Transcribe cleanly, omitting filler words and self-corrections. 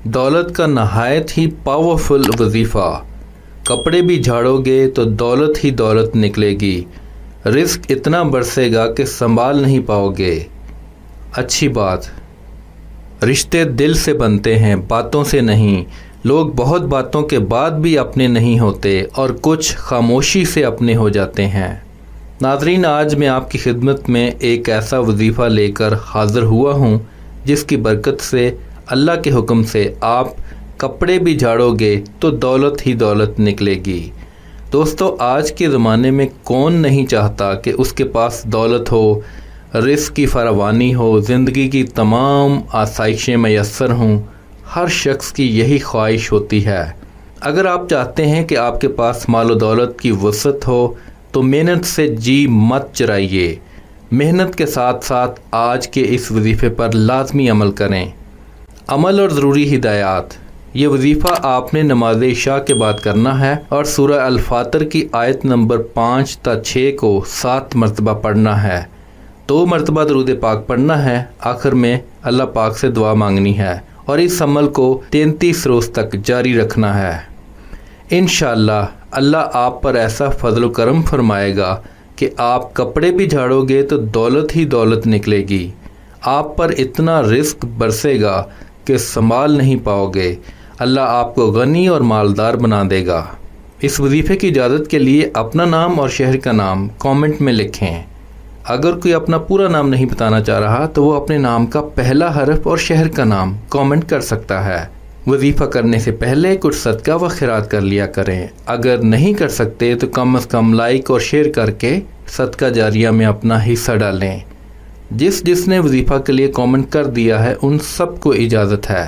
دولت کا نہایت ہی پاورفل وظیفہ۔ کپڑے بھی جھاڑو گے تو دولت ہی دولت نکلے گی۔ رزق اتنا برسے گا کہ سنبھال نہیں پاؤ گے۔ اچھی بات، رشتے دل سے بنتے ہیں، باتوں سے نہیں۔ لوگ بہت باتوں کے بعد بھی اپنے نہیں ہوتے اور کچھ خاموشی سے اپنے ہو جاتے ہیں۔ ناظرین، آج میں آپ کی خدمت میں ایک ایسا وظیفہ لے کر حاضر ہوا ہوں جس کی برکت سے، اللہ کے حکم سے آپ کپڑے بھی جھاڑو گے تو دولت ہی دولت نکلے گی۔ دوستو، آج کے زمانے میں کون نہیں چاہتا کہ اس کے پاس دولت ہو، رزق کی فراوانی ہو، زندگی کی تمام آسائشیں میسر ہوں۔ ہر شخص کی یہی خواہش ہوتی ہے۔ اگر آپ چاہتے ہیں کہ آپ کے پاس مال و دولت کی وسعت ہو تو محنت سے جی مت چرائیے۔ محنت کے ساتھ ساتھ آج کے اس وظیفے پر لازمی عمل کریں۔ عمل اور ضروری ہدایات۔ یہ وظیفہ آپ نے نماز عشاء کے بعد کرنا ہے اور سورہ الفاتر کی آیت نمبر 5 تا 6 کو 7 مرتبہ پڑھنا ہے۔ 2 مرتبہ درود پاک پڑھنا ہے، آخر میں اللہ پاک سے دعا مانگنی ہے اور اس عمل کو 33 روز تک جاری رکھنا ہے۔ انشاءاللہ اللہ آپ پر ایسا فضل و کرم فرمائے گا کہ آپ کپڑے بھی جھاڑو گے تو دولت ہی دولت نکلے گی۔ آپ پر اتنا رزق برسے گا کہ سنبھال نہیں پاؤ گے۔ اللہ آپ کو غنی اور مالدار بنا دے گا۔ اس وظیفے کی اجازت کے لیے اپنا نام اور شہر کا نام کامنٹ میں لکھیں۔ اگر کوئی اپنا پورا نام نہیں بتانا چاہ رہا تو وہ اپنے نام کا پہلا حرف اور شہر کا نام کامنٹ کر سکتا ہے۔ وظیفہ کرنے سے پہلے کچھ صدقہ و خیرات کر لیا کریں۔ اگر نہیں کر سکتے تو کم از کم لائک اور شیئر کر کے صدقہ جاریہ میں اپنا حصہ ڈالیں۔ جس نے وظیفہ کے لیے کامنٹ کر دیا ہے ان سب کو اجازت ہے۔